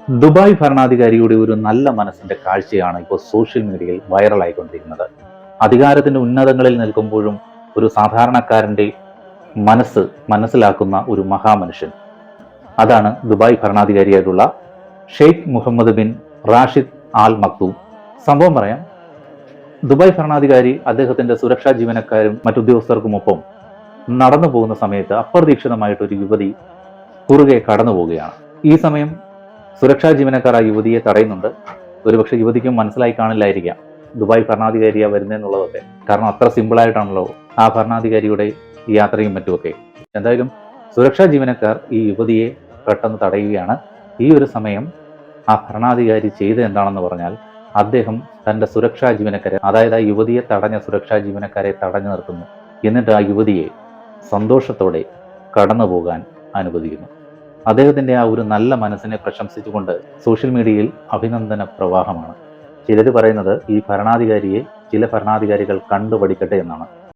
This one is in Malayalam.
ദുബായ് ഭരണാധികാരിയുടെ ഒരു നല്ല മനസ്സിന്റെ കാഴ്ചയാണ് ഇപ്പോൾ സോഷ്യൽ മീഡിയയിൽ വൈറലായിക്കൊണ്ടിരിക്കുന്നത്. അധികാരത്തിന്റെ ഉന്നതങ്ങളിൽ നിൽക്കുമ്പോഴും ഒരു സാധാരണക്കാരന്റെ മനസ്സ് മനസ്സിലാക്കുന്ന ഒരു മഹാമനുഷ്യൻ. അതാണ് ദുബായ് ഭരണാധികാരിയായിട്ടുള്ള Sheikh Mohammed bin Rashid Al Maktoum. സംഭവം പറയാം. ദുബായ് ഭരണാധികാരി അദ്ദേഹത്തിന്റെ സുരക്ഷാ ജീവനക്കാരും മറ്റുദ്യോഗസ്ഥർക്കുമൊപ്പം നടന്നു പോകുന്ന സമയത്ത് അപ്രതീക്ഷിതമായിട്ട് ഒരു യുവതി കുറുകെ കടന്നു പോവുകയാണ്. ഈ സമയം സുരക്ഷാ ജീവനക്കാർ ആ യുവതിയെ തടയുന്നുണ്ട്. ഒരുപക്ഷെ യുവതിക്കും മനസ്സിലായി കാണില്ലായിരിക്കാം ദുബായ് ഭരണാധികാരിയാ വരുന്നതെന്നുള്ളതൊക്കെ. കാരണം അത്ര സിമ്പിളായിട്ടാണല്ലോ ആ ഭരണാധികാരിയുടെ യാത്രയും മറ്റുമൊക്കെ. എന്തായാലും സുരക്ഷാ ജീവനക്കാർ ഈ യുവതിയെ പെട്ടെന്ന് തടയുകയാണ്. ഈ ഒരു സമയം ആ ഭരണാധികാരി ചെയ്തത് എന്താണെന്ന് പറഞ്ഞാൽ, അദ്ദേഹം തൻ്റെ സുരക്ഷാ ജീവനക്കാരെ, അതായത് ആ യുവതിയെ തടഞ്ഞ സുരക്ഷാ ജീവനക്കാരെ തടഞ്ഞു നിർത്തുന്നു. എന്നിട്ട് ആ യുവതിയെ സന്തോഷത്തോടെ കടന്നു പോകാൻ അനുവദിക്കുന്നു. അദ്ദേഹത്തിൻ്റെ ആ ഒരു നല്ല മനസ്സിനെ പ്രശംസിച്ചുകൊണ്ട് സോഷ്യൽ മീഡിയയിൽ അഭിനന്ദന പ്രവാഹമാണ്. ചിലർ പറയുന്നത് ഈ ഭരണാധികാരിയെ ചില ഭരണാധികാരികൾ കണ്ടുപഠിക്കട്ടെ എന്നാണ്.